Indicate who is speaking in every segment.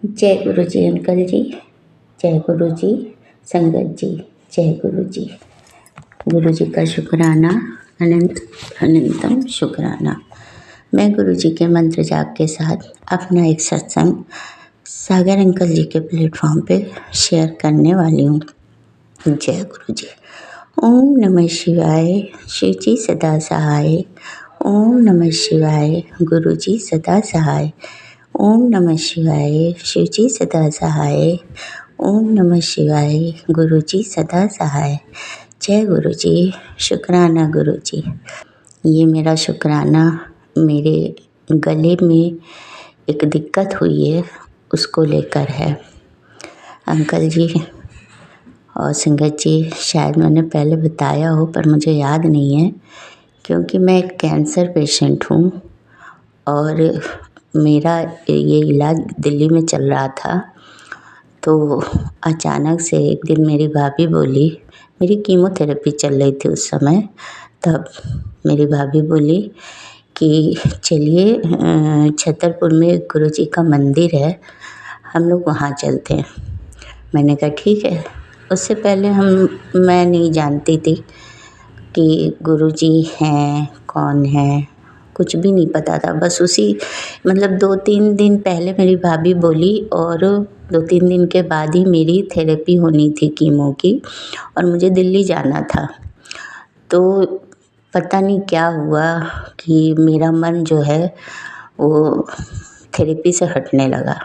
Speaker 1: जय गुरु जी अंकल जी, जय गुरु जी, संगत जी, जय गुरु जी। गुरु जी का शुक्राना, अनंत अनंतम शुक्राना। मैं गुरु जी के मंत्र जाप के साथ अपना एक सत्संग सागर अंकल जी के प्लेटफॉर्म पे शेयर करने वाली हूँ। जय गुरु जी। ओम नमः शिवाय, शिव जी सदा सहाय। ओम नमः शिवाय, गुरु जी सदा सहाय। ओम नमः शिवाय, शिव जी सदा सहाय। ओम नमः शिवाय, गुरु जी सदा सहाय। जय गुरु जी, शुक्राना गुरु जी। ये मेरा शुक्राना मेरे गले में एक दिक्कत हुई है उसको लेकर है। अंकल जी और संगत जी, शायद मैंने पहले बताया हो पर मुझे याद नहीं है, क्योंकि मैं एक कैंसर पेशेंट हूँ और मेरा ये इलाज दिल्ली में चल रहा था। तो अचानक से एक दिन मेरी भाभी बोली, मेरी कीमोथेरेपी चल रही थी उस समय, तब मेरी भाभी बोली कि चलिए छतरपुर में गुरुजी का मंदिर है, हम लोग वहाँ चलते हैं। मैंने कहा ठीक है। उससे पहले मैं नहीं जानती थी कि गुरुजी हैं, कौन है, कुछ भी नहीं पता था। बस मतलब 2-3 दिन पहले मेरी भाभी बोली और 2-3 दिन के बाद ही मेरी थेरेपी होनी थी कीमो की और मुझे दिल्ली जाना था। तो पता नहीं क्या हुआ कि मेरा मन जो है वो थेरेपी से हटने लगा।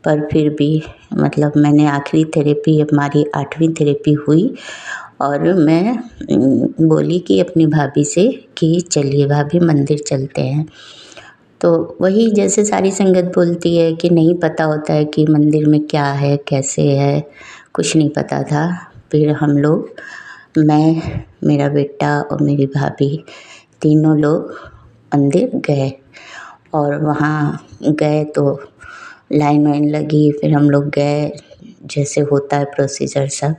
Speaker 1: पर फिर भी मतलब मैंने आखिरी थेरेपी, हमारी 8वीं थेरेपी हुई और मैं बोली कि अपनी भाभी से कि चलिए भाभी मंदिर चलते हैं। तो वही जैसे सारी संगत बोलती है कि नहीं पता होता है कि मंदिर में क्या है, कैसे है, कुछ नहीं पता था। फिर हम लोग, मैं, मेरा बेटा और मेरी भाभी, तीनों लोग मंदिर गए और वहाँ गए तो लाइन वाइन लगी। फिर हम लोग गए, जैसे होता है प्रोसीजर सब।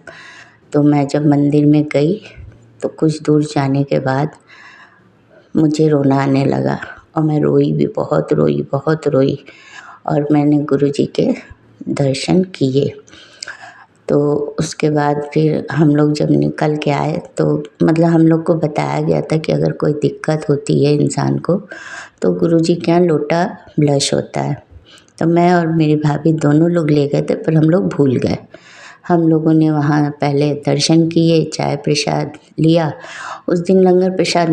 Speaker 1: तो मैं जब मंदिर में गई तो कुछ दूर जाने के बाद मुझे रोना आने लगा और मैं रोई भी, बहुत रोई और मैंने गुरुजी के दर्शन किए। तो उसके बाद फिर हम लोग जब निकल के आए तो मतलब हम लोग को बताया गया था कि अगर कोई दिक्कत होती है इंसान को तो गुरुजी के यहाँ लोटा ब्लश होता है। तो मैं और मेरी भाभी दोनों लोग ले गए थे, पर हम लोग भूल गए। हम लोगों ने वहाँ पहले दर्शन किए, चाय प्रसाद लिया। उस दिन लंगर प्रसाद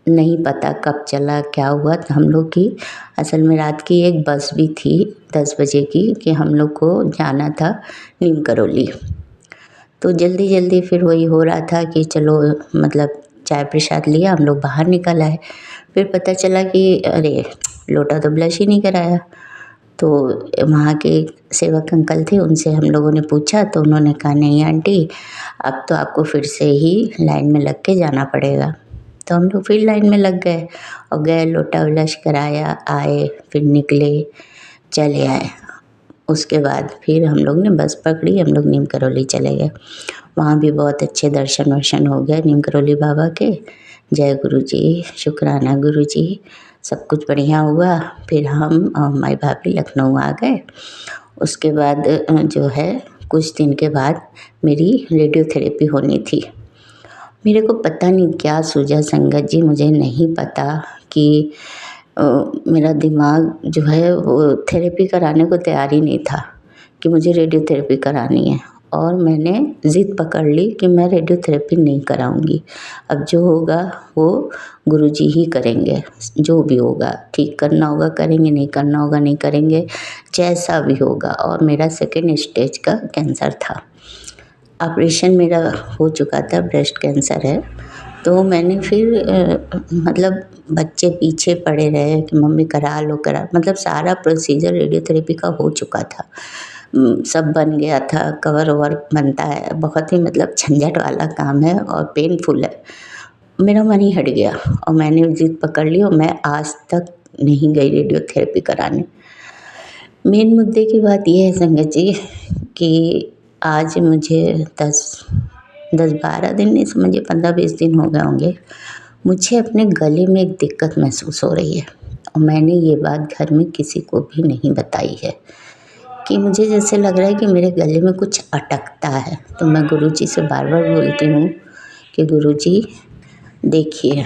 Speaker 1: नहीं पता कब चला, क्या हुआ। तो हम लोग की असल में रात की एक बस भी थी 10 बजे की कि हम लोग को जाना था नीम करौली। तो जल्दी जल्दी फिर वही हो रहा था कि चलो मतलब चाय प्रसाद लिया, हम लोग बाहर निकल आए। फिर पता चला कि अरे लोटा तो ब्लश ही नहीं कराया। तो वहाँ के सेवक अंकल थे, उनसे हम लोगों ने पूछा तो उन्होंने कहा नहीं आंटी, अब तो आपको फिर से ही लाइन में लग के जाना पड़ेगा। तो हम लोग फिर लाइन में लग गए और गए, लोटा ब्लश कराया, आए, फिर निकले, चले आए। उसके बाद फिर हम लोग ने बस पकड़ी, हम लोग नीम करौली चले गए। वहाँ भी बहुत अच्छे दर्शन वर्शन हो गए नीम करौली बाबा के। जय गुरु जी, शुक्राना गुरु जी, सब कुछ बढ़िया हुआ। फिर हम और हमारी भाभी लखनऊ आ गए। उसके बाद जो है कुछ दिन के बाद मेरी रेडियोथेरेपी होनी थी। मेरे को पता नहीं क्या सूझा संगत जी, मुझे नहीं पता कि मेरा दिमाग जो है वो थेरेपी कराने को तैयार ही नहीं था कि मुझे रेडियोथेरेपी करानी है। और मैंने ज़िद पकड़ ली कि मैं रेडियोथेरेपी नहीं कराऊंगी। अब जो होगा वो गुरुजी ही करेंगे, जो भी होगा, ठीक करना होगा करेंगे, नहीं करना होगा नहीं करेंगे, जैसा भी होगा। और मेरा 2nd स्टेज का कैंसर था, ऑपरेशन मेरा हो चुका था, ब्रेस्ट कैंसर है। तो मैंने फिर मतलब बच्चे पीछे पड़े रहे कि मम्मी करा लो मतलब सारा प्रोसीजर रेडियोथेरेपी का हो चुका था, सब बन गया था, कवर ओवर बनता है, बहुत ही मतलब झंझट वाला काम है और पेनफुल है। मेरा मन ही हट गया और मैंने जिद पकड़ ली और मैं आज तक नहीं गई रेडियोथेरेपी कराने। मेन मुद्दे की बात यह है संगत जी कि आज मुझे 10-12 दिन नहीं समझिए 15-20 दिन हो गए होंगे, मुझे अपने गले में एक दिक्कत महसूस हो रही है और मैंने ये बात घर में किसी को भी नहीं बताई है कि मुझे जैसे लग रहा है कि मेरे गले में कुछ अटकता है। तो मैं गुरुजी से बार बार बोलती हूँ कि गुरुजी देखिए,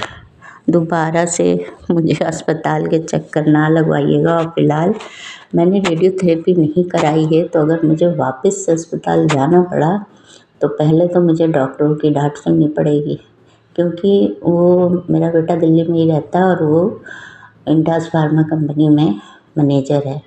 Speaker 1: दोबारा से मुझे अस्पताल के चक्कर ना लगवाइएगा। और फ़िलहाल मैंने रेडियोथेरेपी नहीं कराई है, तो अगर मुझे वापस से अस्पताल जाना पड़ा तो पहले तो मुझे डॉक्टरों की डांट सुननी पड़ेगी, क्योंकि वो मेरा बेटा दिल्ली में ही रहता है और वो इंटास फार्मा कंपनी में मैनेजर है।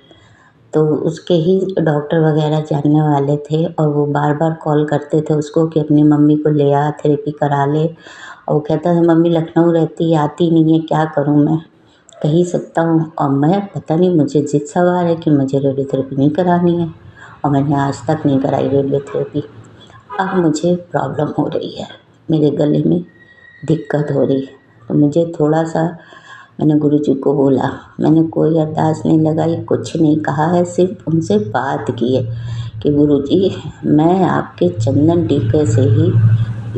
Speaker 1: तो उसके ही डॉक्टर वगैरह जानने वाले थे और वो बार बार कॉल करते थे उसको कि अपनी मम्मी को ले आ, थेरेपी करा ले। और वो कहता था मम्मी लखनऊ रहती है, आती नहीं है, क्या करूँ मैं, कह ही सकता हूँ। और मैं पता नहीं मुझे जिद सवार है कि मुझे रेडियोथेरेपी नहीं करानी है, और मैंने आज तक नहीं कराई रेडियोथेरेपी। अब मुझे प्रॉब्लम हो रही है, मेरे गले में दिक्कत हो रही है। तो मुझे थोड़ा सा, मैंने गुरुजी को बोला, मैंने कोई अरदास नहीं लगाई, कुछ नहीं कहा है, सिर्फ उनसे बात की है कि गुरुजी मैं आपके चंदन टीके से ही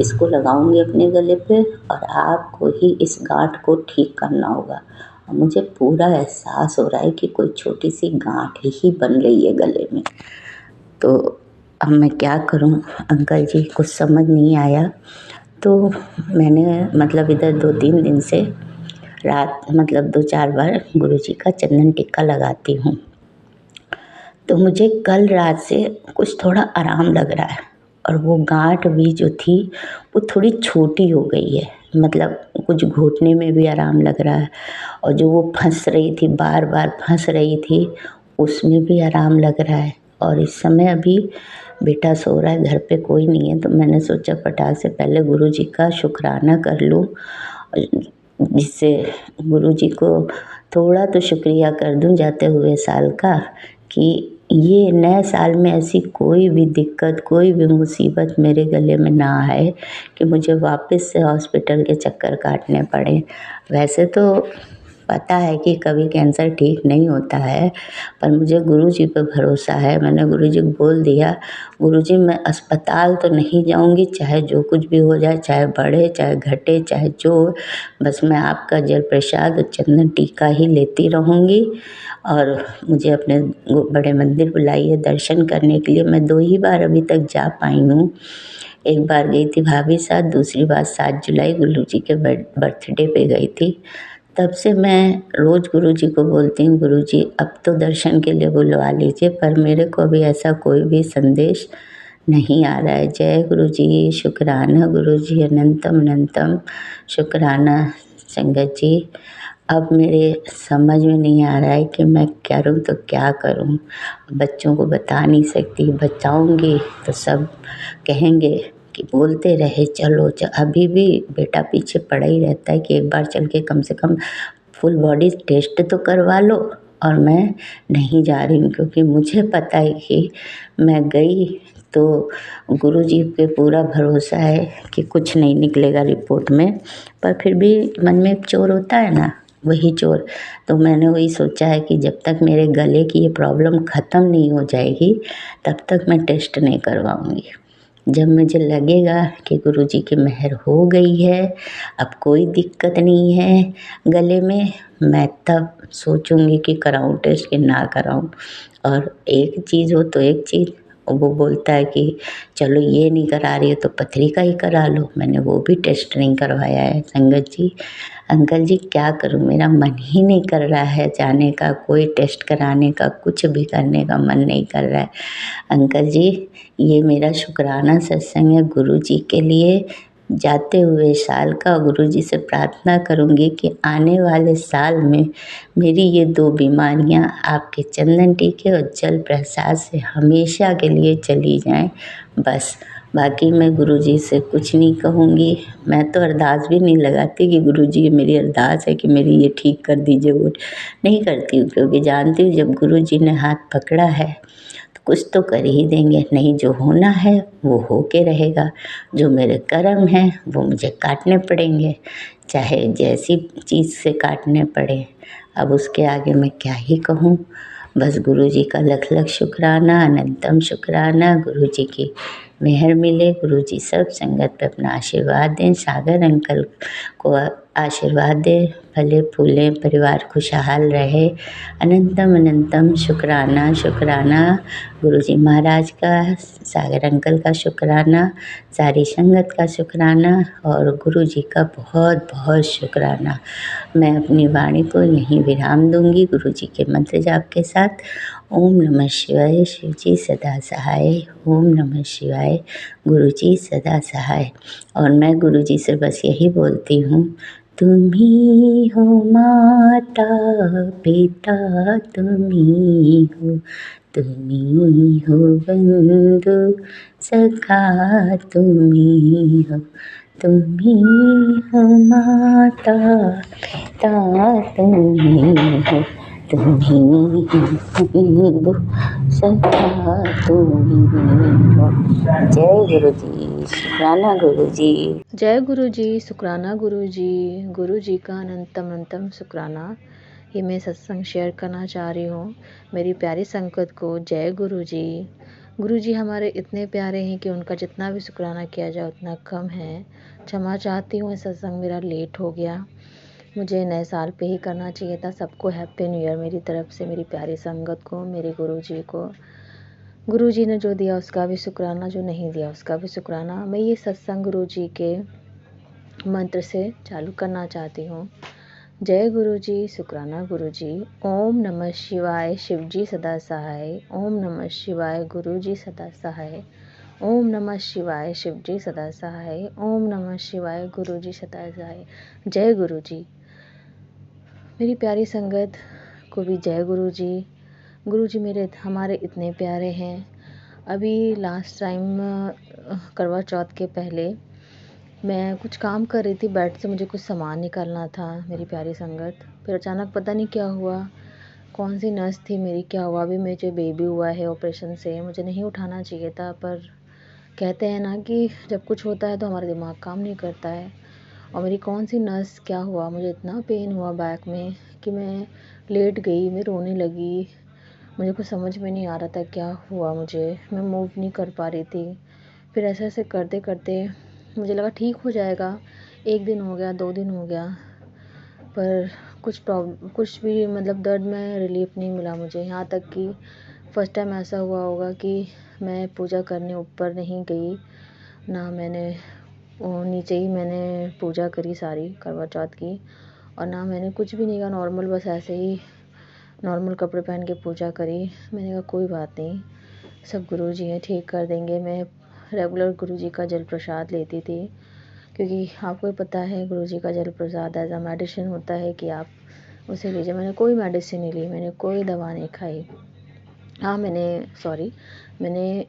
Speaker 1: इसको लगाऊंगी अपने गले पे, और आपको ही इस गांठ को ठीक करना होगा। और मुझे पूरा एहसास हो रहा है कि कोई छोटी सी गांठ ही बन रही है गले में। तो अब मैं क्या करूं अंकल जी, कुछ समझ नहीं आया। तो मैंने मतलब इधर 2-3 दिन से रात मतलब 2-4 बार गुरुजी का चंदन टिक्का लगाती हूँ। तो मुझे कल रात से कुछ थोड़ा आराम लग रहा है, और वो गांठ भी जो थी वो थोड़ी छोटी हो गई है, मतलब कुछ घुटने में भी आराम लग रहा है, और जो वो फंस रही थी, बार बार फंस रही थी, उसमें भी आराम लग रहा है। और इस समय अभी बेटा सो रहा है, घर पे कोई नहीं है, तो मैंने सोचा फटाक से पहले गुरुजी का शुक्राना कर लूँ, जिससे गुरुजी को थोड़ा तो शुक्रिया कर दूं जाते हुए साल का, कि ये नए साल में ऐसी कोई भी दिक्कत, कोई भी मुसीबत मेरे गले में ना आए कि मुझे वापस से हॉस्पिटल के चक्कर काटने पड़े। वैसे तो पता है कि कभी कैंसर ठीक नहीं होता है, पर मुझे गुरुजी पे भरोसा है। मैंने गुरुजी को बोल दिया, गुरुजी मैं अस्पताल तो नहीं जाऊंगी, चाहे जो कुछ भी हो जाए, चाहे बढ़े चाहे घटे चाहे जो, बस मैं आपका जल प्रसाद और चंदन टीका ही लेती रहूँगी। और मुझे अपने बड़े मंदिर बुलाइए दर्शन करने के लिए। मैं 2 ही बार अभी तक जा पाई हूँ। एक बार गई थी भाभी साथ, दूसरी बार 7 जुलाई गुरुजी के बर्थडे पे गई थी। तब से मैं रोज़ गुरुजी को बोलती हूँ, गुरुजी अब तो दर्शन के लिए बुलवा लीजिए, पर मेरे को अभी ऐसा कोई भी संदेश नहीं आ रहा है। जय गुरुजी, शुक्राना गुरुजी, अनंतम अनंतम शुक्राना संगत जी। अब मेरे समझ में नहीं आ रहा है कि मैं करूँ तो क्या करूँ। बच्चों को बता नहीं सकती, बताऊँगी तो सब कहेंगे कि बोलते रहे चलो अभी भी बेटा पीछे पड़ा ही रहता है कि एक बार चल के कम से कम फुल बॉडी टेस्ट तो करवा लो। और मैं नहीं जा रही हूँ, क्योंकि मुझे पता है कि मैं गई तो गुरुजी पे पूरा भरोसा है कि कुछ नहीं निकलेगा रिपोर्ट में, पर फिर भी मन में एक चोर होता है ना, वही चोर। तो मैंने वही सोचा है कि जब तक मेरे गले की ये प्रॉब्लम ख़त्म नहीं हो जाएगी तब तक मैं टेस्ट नहीं करवाऊँगी। जब मुझे लगेगा कि गुरुजी की मेहर हो गई है, अब कोई दिक्कत नहीं है गले में, मैं तब सोचूंगी कि कराऊं टेस्ट कि ना कराऊं। और एक चीज़ हो तो एक चीज़, वो बोलता है कि चलो ये नहीं करा रही हो तो पथरी का ही करा लो, मैंने वो भी टेस्ट नहीं करवाया है संगत जी। अंकल जी क्या करूं, मेरा मन ही नहीं कर रहा है जाने का, कोई टेस्ट कराने का, कुछ भी करने का मन नहीं कर रहा है। अंकल जी ये मेरा शुक्राना सत्संग है गुरुजी के लिए, जाते हुए साल का। गुरुजी से प्रार्थना करूंगी कि आने वाले साल में मेरी ये 2 बीमारियां आपके चंदन टीके और जल प्रसाद से हमेशा के लिए चली जाएं। बस बाकी मैं गुरुजी से कुछ नहीं कहूँगी। मैं तो अरदास भी नहीं लगाती कि गुरुजी ये मेरी अरदास है कि मेरी ये ठीक कर दीजिए, वो नहीं करती हूँ, क्योंकि जानती हूँ जब गुरुजी ने हाथ पकड़ा है तो कुछ तो कर ही देंगे। नहीं, जो होना है वो हो के रहेगा, जो मेरे कर्म हैं वो मुझे काटने पड़ेंगे, चाहे जैसी चीज़ से काटने पड़े। अब उसके आगे मैं क्या ही कहूँ। बस गुरुजी का लख लख शुक्राना, अनंतम शुक्राना। गुरुजी की मेहर मिले। गुरुजी सब संगत पे अपना आशीर्वाद दें। सागर अंकल को आशीर्वाद दें, फले फूले, परिवार खुशहाल रहे। अनंतम अनंतम शुक्राना शुक्राना गुरुजी महाराज का, सागर अंकल का शुक्राना, सारी संगत का शुक्राना और गुरुजी का बहुत बहुत शुक्राना। मैं अपनी वाणी को यहीं विराम दूंगी गुरुजी के मंत्र जाप के साथ। ओम नमः शिवाय, शिव जी सदा सहाय। ओम नमः शिवाय, गुरुजी सदा सहाय। और मैं गुरुजी से बस यही बोलती हूँ, तुम्ही हो माता पिता, तुम्ही हो, तुम्ही हो बंधु सखा, तुम्ही हो, तुम्ही हो माता पिता, तुम्ही हो, तुम्ही हो बंधु सखा, तुम्ही हो। जय गुरु जी, शुक्राना गुरु जी।
Speaker 2: जय गुरु जी, शुक्राना गुरु जी का अनंतम अनंतम शुक्राना। ये मैं सत्संग शेयर करना चाह रही हूँ मेरी प्यारी संगत को। जय गुरु जी। गुरु जी हमारे इतने प्यारे हैं कि उनका जितना भी शुक्राना किया जाए उतना कम है। क्षमा चाहती हूँ, सत्संग मेरा लेट हो गया, मुझे नए साल पे ही करना चाहिए था। सबको हैप्पी न्यू ईयर मेरी तरफ से, मेरी प्यारी संगत को, मेरे गुरु जी को। गुरु जी ने जो दिया उसका भी शुक्राना, जो नहीं दिया उसका भी शुक्राना। मैं ये सत्संग गुरु जी के मंत्र से चालू करना चाहती हूँ। जय गुरु जी, शुक्राना गुरु जी। ओम नमः शिवाय, शिव जी सदा सहाय। ओम नमः शिवाय, गुरु जी सदा सहाय। ओम नमः शिवाय, शिव जी सदा सहाय। ओम नमः शिवाय, गुरु जी सदा सहाय। जय गुरु जी। मेरी प्यारी संगत को भी जय गुरु जी। गुरु जी मेरे हमारे इतने प्यारे हैं। अभी लास्ट टाइम करवा चौथ के पहले मैं कुछ काम कर रही थी, बेड से मुझे कुछ सामान निकालना था मेरी प्यारी संगत। फिर अचानक पता नहीं क्या हुआ, कौन सी नस थी मेरी, क्या हुआ। अभी मुझे बेबी हुआ है ऑपरेशन से, मुझे नहीं उठाना चाहिए था, पर कहते हैं ना कि जब कुछ होता है तो हमारा दिमाग काम नहीं करता है। और मेरी कौन सी नस क्या हुआ, मुझे इतना पेन हुआ बैक में कि मैं लेट गई, मैं रोने लगी। मुझे कुछ समझ में नहीं आ रहा था क्या हुआ मुझे, मैं मूव नहीं कर पा रही थी। फिर ऐसे ऐसे करते करते मुझे लगा ठीक हो जाएगा। 1 दिन हो गया, 2 दिन हो गया, पर कुछ भी मतलब दर्द में रिलीफ नहीं मिला मुझे। यहाँ तक कि फर्स्ट टाइम ऐसा हुआ होगा कि मैं पूजा करने ऊपर नहीं गई ना, मैंने नीचे ही मैंने पूजा करी सारी करवा चौथ की। और ना मैंने कुछ भी नहीं कहा, नॉर्मल बस ऐसे ही नॉर्मल कपड़े पहन के पूजा करी। मैंने कहा कोई बात नहीं, सब गुरु जी हैं, ठीक कर देंगे। मैं रेगुलर गुरु जी का जल प्रसाद लेती थी, क्योंकि आपको ही पता है गुरु जी का जल प्रसाद एज अ मेडिसिन होता है कि आप उसे लीजिए। मैंने कोई मेडिसिन नहीं ली, मैंने कोई दवा नहीं खाई। हाँ मैंने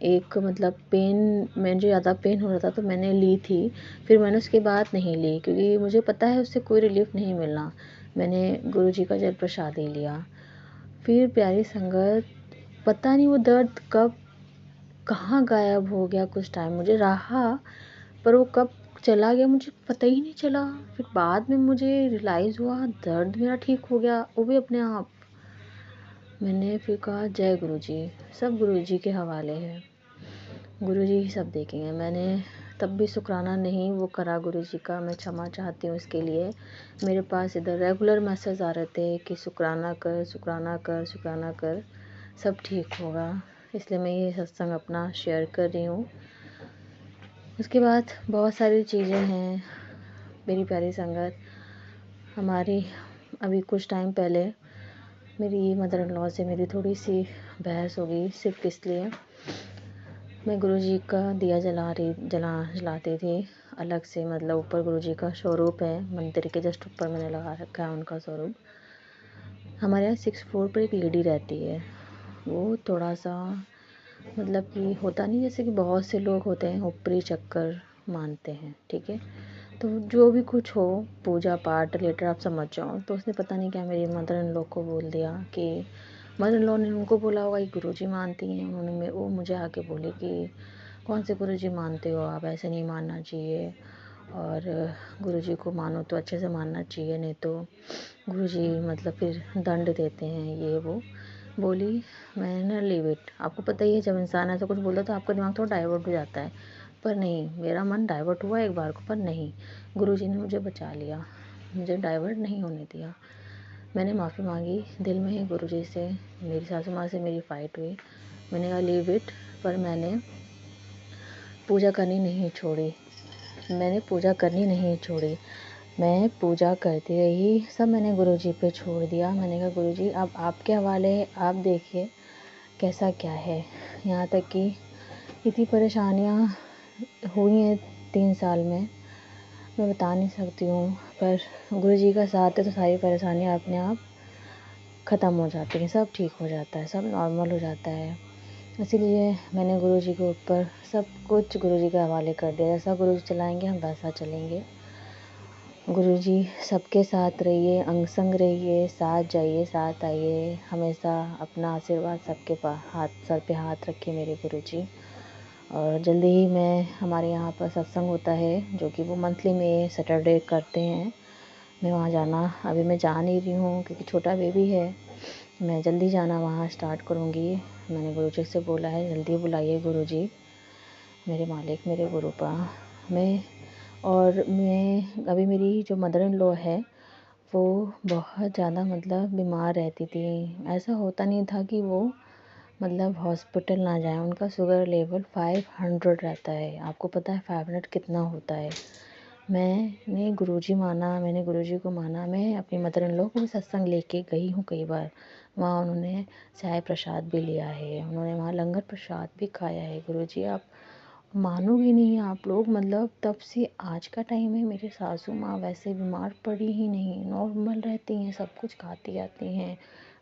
Speaker 2: एक मतलब मुझे ज़्यादा पेन हो रहा था तो मैंने ली थी। फिर मैंने उसके बाद नहीं ली, क्योंकि मुझे पता है उससे कोई रिलीफ नहीं मिलना। मैंने गुरु जी का जल प्रसाद ही लिया। फिर प्यारी संगत, पता नहीं वो दर्द कब कहाँ गायब हो गया। कुछ टाइम मुझे रहा, पर वो कब चला गया मुझे पता ही नहीं चला। फिर बाद में मुझे रियलाइज़ हुआ दर्द मेरा ठीक हो गया, वो भी अपने आप। मैंने फिर कहा जय गुरु जी, सब गुरु जी के हवाले है, गुरु जी ही सब देखेंगे। मैंने तब भी शुक्राना नहीं वो करा गुरु जी का, मैं क्षमा चाहती हूँ इसके लिए। मेरे पास इधर रेगुलर मैसेज आ रहे थे कि शुक्राना कर, शुक्राना कर, शुक्राना कर, सब ठीक होगा। इसलिए मैं ये सत्संग अपना शेयर कर रही हूँ। उसके बाद बहुत सारी चीज़ें हैं मेरी प्यारी संगत। हमारी अभी कुछ टाइम पहले मेरी मदर इन लॉ से मेरी थोड़ी सी बहस हो गई, सिर्फ इसलिए मैं गुरु जी का दिया जलाती थी अलग से। मतलब ऊपर गुरु जी का स्वरूप है, मंदिर के जस्ट ऊपर मैंने लगा रखा है उनका स्वरूप। हमारे यहाँ 6th फ्लोर पर एक लेडी रहती है, वो थोड़ा सा मतलब कि होता नहीं जैसे कि बहुत से लोग होते हैं ऊपरी चक्कर मानते हैं, ठीक है। तो जो भी कुछ हो पूजा पाठ रिलेटेड आप समझ जाओ, तो उसने पता नहीं क्या मेरी मदर इन लॉ को बोल दिया कि मदर इन लॉ ने उनको बोला होगा कि गुरुजी मानती हैं। वो मुझे आके बोली कि कौन से गुरुजी मानते हो आप, ऐसे नहीं मानना चाहिए, और गुरुजी को मानो तो अच्छे से मानना चाहिए, नहीं तो गुरुजी मतलब फिर दंड देते हैं ये वो। बोली, मैंने लीव इट। आपको पता ही है जब इंसान ऐसा कुछ बोलता है तो आपका दिमाग थोड़ा डाइवर्ट हो जाता है, पर नहीं, मेरा मन डाइवर्ट हुआ एक बार को, पर नहीं, गुरुजी ने मुझे बचा लिया, मुझे डाइवर्ट नहीं होने दिया। मैंने माफ़ी मांगी दिल में ही गुरुजी से। मेरी सासू माँ से मेरी फ़ाइट हुई, मैंने कहा लीव इट, पर मैंने पूजा करनी नहीं छोड़ी। मैंने पूजा करनी नहीं छोड़ी, मैं पूजा करती रही, सब मैंने गुरुजी पे छोड़ दिया। मैंने कहा गुरुजी अब आपके हवाले है, आप देखिए कैसा क्या है। यहाँ तक कि इतनी परेशानियाँ हुई हैं 3 साल में, मैं बता नहीं सकती हूँ, पर गुरुजी का साथ है तो सारी परेशानियाँ अपने आप ख़त्म हो जाती हैं, सब ठीक हो जाता है, सब नॉर्मल हो जाता है। इसीलिए मैंने गुरुजी के ऊपर सब कुछ गुरुजी के हवाले कर दिया। जैसा गुरुजी चलाएंगे हम वैसा चलेंगे। गुरुजी सबके साथ रहिए, अंग संग रहिए, साथ जाइए, साथ आइए, हमेशा अपना आशीर्वाद सबके सर पे हाथ रखिए मेरे गुरुजी। और जल्दी ही हमारे यहाँ पर सत्संग होता है जो कि वो मंथली में सैटरडे करते हैं। मैं वहाँ जाना अभी मैं जा नहीं रही हूँ क्योंकि छोटा बेबी है। मैं जल्दी जाना वहाँ स्टार्ट करूँगी। मैंने गुरुजी से बोला है जल्दी बुलाइए गुरुजी, मेरे मालिक, मेरे गुरुपा। मैं अभी मेरी जो मदर इन लॉ है वो बहुत ज़्यादा मतलब बीमार रहती थी। ऐसा होता नहीं था कि वो मतलब हॉस्पिटल ना जाए। उनका शुगर लेवल 500 रहता है। आपको पता है 500 कितना होता है। मैंने गुरुजी को माना। मैं अपनी मदर इन लॉ को भी सत्संग लेके गई हूँ कई बार। वहाँ उन्होंने चाय प्रसाद भी लिया है, उन्होंने वहाँ लंगर प्रसाद भी खाया है। गुरुजी आप मानोगे नहीं आप लोग, मतलब तब से आज का टाइम है मेरे सासू माँ वैसे बीमार पड़ी ही नहीं, नॉर्मल रहती हैं, सब कुछ खाती आती हैं,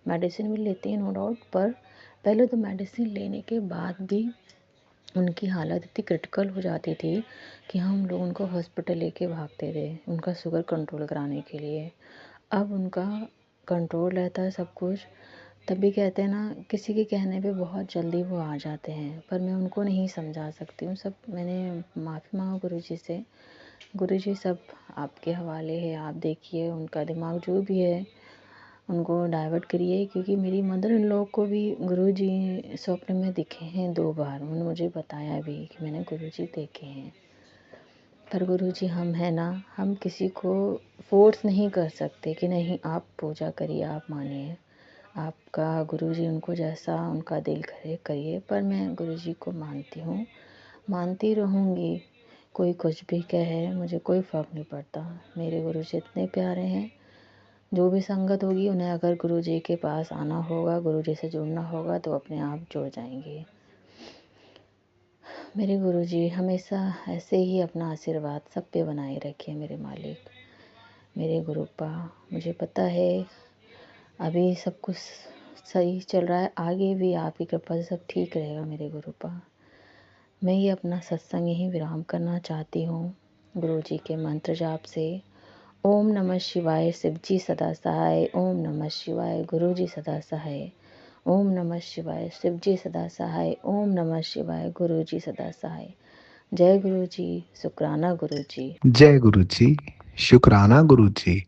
Speaker 2: मेडिसिन भी लेती हैं नो डाउट। पर पहले तो मेडिसिन लेने के बाद भी उनकी हालत इतनी क्रिटिकल हो जाती थी कि हम लोग उनको हॉस्पिटल लेके भागते थे उनका शुगर कंट्रोल कराने के लिए। अब उनका कंट्रोल रहता है सब कुछ। तभी कहते हैं ना किसी के कहने पे बहुत जल्दी वो आ जाते हैं, पर मैं उनको नहीं समझा सकती हूँ। सब मैंने माफ़ी मांगा गुरुजी से। गुरुजी सब आपके हवाले है, आप देखिए उनका दिमाग जो भी है उनको डाइवर्ट करिए। क्योंकि मेरी मदर इन लॉ को भी गुरुजी स्वप्न में दिखे हैं 2 बार। उन्होंने मुझे बताया भी कि मैंने गुरुजी देखे हैं। पर गुरुजी हम है ना, हम किसी को फोर्स नहीं कर सकते कि नहीं आप पूजा करिए, आप मानिए। आपका गुरुजी उनको जैसा उनका दिल करे करिए। पर मैं गुरुजी को मानती हूँ, मानती रहूँगी। कोई कुछ भी कहे मुझे कोई फ़र्क नहीं पड़ता। मेरे गुरुजी इतने प्यारे हैं। जो भी संगत होगी उन्हें अगर गुरुजी के पास आना होगा, गुरुजी से जुड़ना होगा तो अपने आप जुड़ जाएंगे। मेरे गुरुजी हमेशा ऐसे ही अपना आशीर्वाद सब पे बनाए रखिए मेरे मालिक, मेरे गुरुपा। मुझे पता है अभी सब कुछ सही चल रहा है, आगे भी आपकी कृपा से सब ठीक रहेगा मेरे गुरुपा। मैं ये अपना सत्संग यहीं विराम करना चाहती हूँ गुरुजी के मंत्र जाप से। ओम नमः शिवाय, शिवजी सदा सहाय। ओम नमः शिवाय, गुरुजी सदा सहाय। ओम नमः शिवाय, शिवजी सदा सहाय। ओम नमः शिवाय, गुरुजी सदा सहाय। जय गुरुजी, शुक्राना गुरुजी।
Speaker 3: जय गुरु जी, शुक्राना गुरु जी।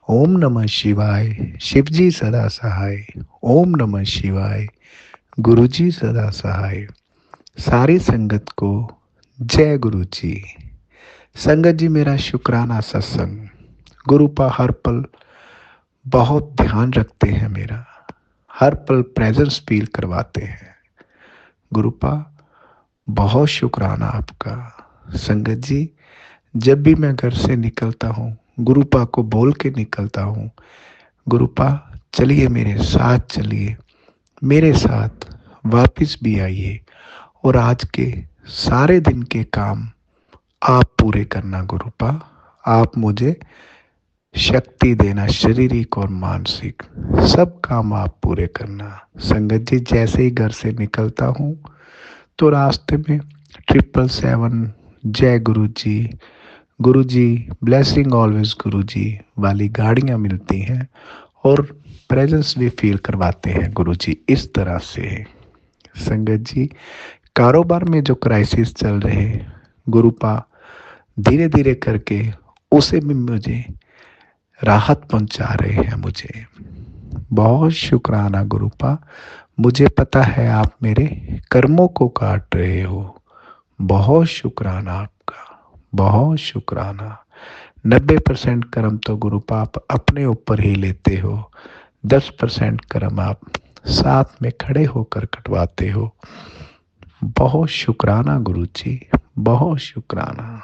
Speaker 3: ओम नमः शिवाय, शिवजी सदा सहाय। ओम नमः शिवाय, गुरुजी सदा सहाय। सारी संगत को जय गुरु जी। संगत जी, मेरा शुक्राना सत्संग गुरुपा हर पल बहुत ध्यान रखते हैं, मेरा हर पल प्रेजेंस फील करवाते हैं। गुरुपा बहुत शुक्राना आपका। संगत जी, जब भी मैं घर से निकलता हूँ गुरुपा को बोल के निकलता हूँ, गुरुपा चलिए मेरे साथ, चलिए मेरे साथ वापस भी आइए और आज के सारे दिन के काम आप पूरे करना। गुरुपा आप मुझे शक्ति देना, शारीरिक और मानसिक सब काम आप पूरे करना। संगत जी, जैसे ही घर से निकलता हूँ तो रास्ते में 777 जय गुरु जी ब्लेसिंग ऑलवेज गुरु जी वाली गाड़ियां मिलती हैं और प्रेजेंस भी फील करवाते हैं गुरु जी। इस तरह से संगत जी, कारोबार में जो क्राइसिस चल रहे गुरुपा धीरे धीरे करके उसे भी मुझे राहत पहुंचा रहे हैं। मुझे बहुत शुक्राना गुरुपा। मुझे पता है आप मेरे कर्मों को काट रहे हो। बहुत शुक्राना आपका, बहुत शुक्राना। 90% कर्म तो गुरुपा आप अपने ऊपर ही लेते हो, 10% कर्म आप साथ में खड़े होकर कटवाते हो। बहुत शुक्राना गुरु जी, बहुत शुक्राना।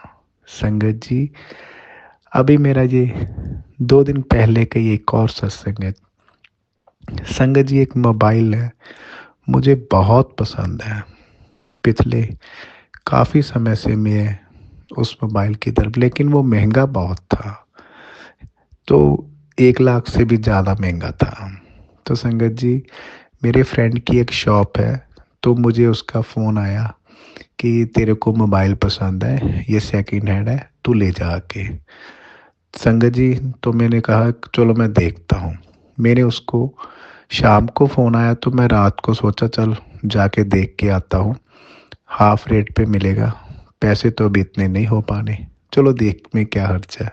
Speaker 3: संगत जी, अभी मेरा ये 2 दिन पहले का ये एक और सत्संग है। संगत जी, एक मोबाइल है, मुझे बहुत पसंद है। पिछले काफ़ी समय से मैं उस मोबाइल की तरफ, लेकिन वो महंगा बहुत था, तो 1 लाख से भी ज़्यादा महंगा था। तो संगत जी, मेरे फ्रेंड की एक शॉप है, तो मुझे उसका फ़ोन आया कि तेरे को मोबाइल पसंद है, ये सेकंड हैंड है, तू ले जा के। संगत जी, तो मैंने कहा चलो मैं देखता हूँ। मैंने उसको, शाम को फ़ोन आया तो मैं रात को सोचा चल जाके देख के आता हूँ, हाफ रेट पे मिलेगा, पैसे तो अभी इतने नहीं हो पाने, चलो देख में क्या हर्ज है।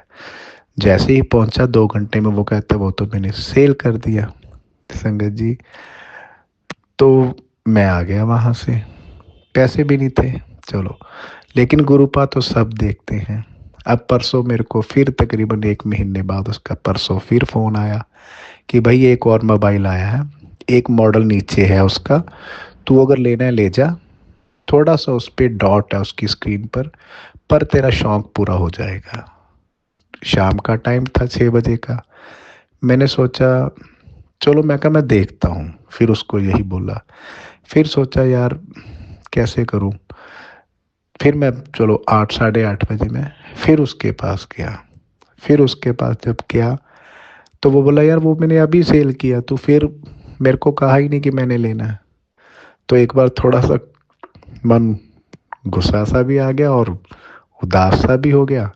Speaker 3: जैसे ही पहुंचा 2 घंटे में वो कहता वो तो मैंने सेल कर दिया। संगत जी, तो मैं आ गया वहां से, पैसे भी नहीं थे, चलो। लेकिन गुरुपा तो सब देखते हैं। अब परसों मेरे को फिर तकरीबन 1 महीने बाद उसका परसों फिर फ़ोन आया कि भाई एक और मोबाइल आया है, एक मॉडल नीचे है उसका, तू अगर लेना है ले जा, थोड़ा सा उस पर डॉट है उसकी स्क्रीन पर तेरा शौक पूरा हो जाएगा। शाम का टाइम था, 6 बजे का। मैंने सोचा चलो, मैं कहा मैं देखता हूँ, फिर उसको यही बोला। फिर सोचा यार कैसे करूँ, फिर मैं चलो 8 साढ़े 8 बजे में फिर उसके पास गया। फिर उसके पास जब गया तो वो बोला यार वो मैंने अभी सेल किया, तो फिर मेरे को कहा ही नहीं कि मैंने लेना है। तो एक बार थोड़ा सा मन गुस्सा सा भी आ गया और उदास सा भी हो गया।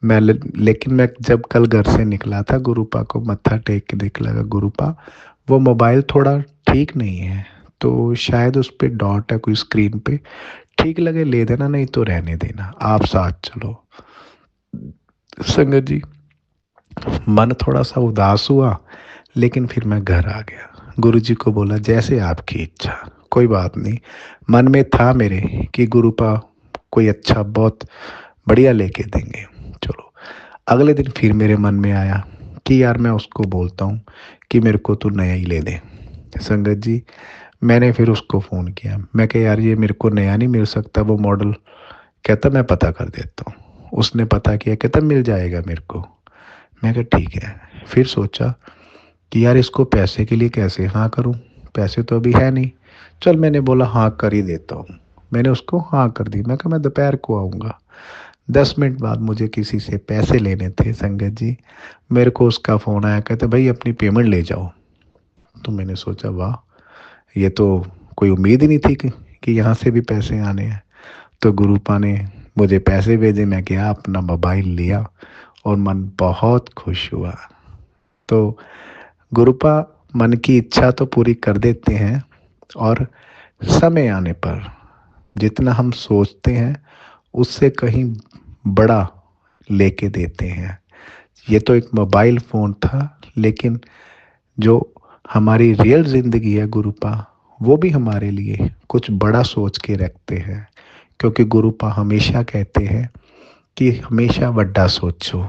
Speaker 3: लेकिन मैं जब कल घर से निकला था, गुरुपा को मत्था टेक के निकला, गुरुपा वो मोबाइल थोड़ा ठीक नहीं है, तो शायद उस पर डॉट है कोई स्क्रीन पे, ठीक लगे ले देना, नहीं तो रहने देना, आप साथ चलो। संगत जी, मन थोड़ा सा उदास हुआ, लेकिन फिर मैं घर आ गया। गुरु जी को बोला जैसे आपकी इच्छा, कोई बात नहीं। मन में था मेरे कि गुरुपा कोई अच्छा बहुत बढ़िया लेके देंगे, चलो। अगले दिन फिर मेरे मन में आया कि यार मैं उसको बोलता हूँ कि मेरे को तो नया ही ले दे। संगत जी, मैंने फिर उसको फ़ोन किया, मैं कहा यार ये मेरे को नया नहीं मिल सकता वो मॉडल। कहता मैं पता कर देता हूँ। उसने पता किया, कहता मिल जाएगा मेरे को। मैं कहा ठीक है। फिर सोचा कि यार इसको पैसे के लिए कैसे हाँ करूँ, पैसे तो अभी है नहीं। चल मैंने बोला हाँ कर ही देता हूँ। मैंने उसको हाँ कर दी। मैं कहा मैं दोपहर को आऊँगा। 10 मिनट बाद मुझे किसी से पैसे लेने थे संगत जी। मेरे को उसका फ़ोन आया, कहते भाई अपनी पेमेंट ले जाओ। तो मैंने सोचा वाह, ये तो कोई उम्मीद ही नहीं थी कि यहाँ से भी पैसे आने हैं। तो गुरुपा ने मुझे पैसे भेजे, मैं गया अपना मोबाइल लिया और मन बहुत खुश हुआ। तो गुरुपा मन की इच्छा तो पूरी कर देते हैं, और समय आने पर जितना हम सोचते हैं उससे कहीं बड़ा लेके देते हैं। ये तो एक मोबाइल फ़ोन था, लेकिन जो हमारी रियल ज़िंदगी है गुरुपा, वो भी हमारे लिए कुछ बड़ा सोच के रखते हैं। क्योंकि गुरुपा हमेशा कहते हैं कि हमेशा बड़ा सोचो।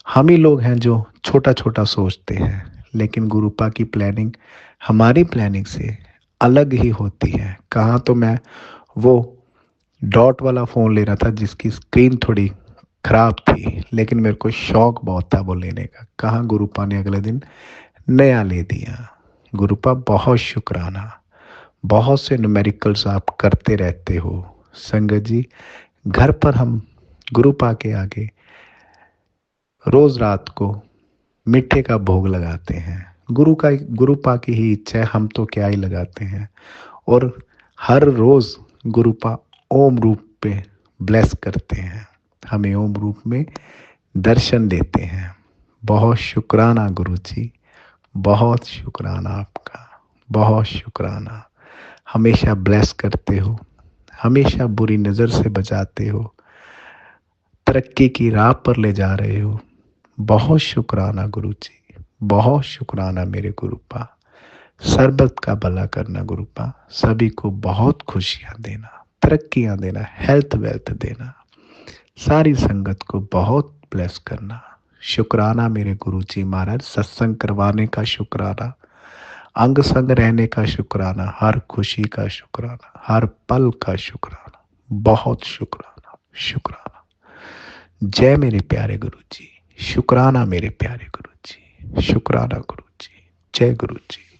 Speaker 3: हम ही लोग हैं जो छोटा छोटा सोचते हैं, लेकिन गुरुपा की प्लानिंग हमारी प्लानिंग से अलग ही होती है। कहाँ तो मैं वो डॉट वाला फ़ोन ले रहा था जिसकी स्क्रीन थोड़ी ख़राब थी, लेकिन मेरे को शौक बहुत था वो लेने का। कहाँ गुरुपा ने अगले दिन नया ले दिया। गुरुपा बहुत शुक्राना। बहुत से न्यूमेरिकल्स आप करते रहते हो संगत जी। घर पर हम गुरुपा के आगे रोज रात को मीठे का भोग लगाते हैं। गुरुपा की ही इच्छा है, हम तो क्या ही लगाते हैं। और हर रोज गुरुपा ओम रूप पे ब्लेस करते हैं, हमें ओम रूप में दर्शन देते हैं। बहुत शुक्राना गुरु जी, बहुत शुक्राना आपका, बहुत शुक्राना। हमेशा ब्लेस करते हो, हमेशा बुरी नज़र से बचाते हो, तरक्की की राह पर ले जा रहे हो। बहुत शुक्राना गुरु जी, बहुत शुक्राना मेरे गुरुपा। सरबत का भला करना गुरुपा, सभी को बहुत खुशियां देना, तरक्कियां देना, हेल्थ वेल्थ देना, सारी संगत को बहुत ब्लेस करना। शुक्राना मेरे गुरुजी महाराज, सत्संग करवाने का शुक्राना, अंग संग रहने का शुक्राना, हर खुशी का शुक्राना, हर पल का शुक्राना, बहुत शुक्राना, शुक्राना। जय मेरे प्यारे गुरुजी, शुक्राना मेरे प्यारे गुरुजी, शुक्राना गुरुजी, जय गुरुजी।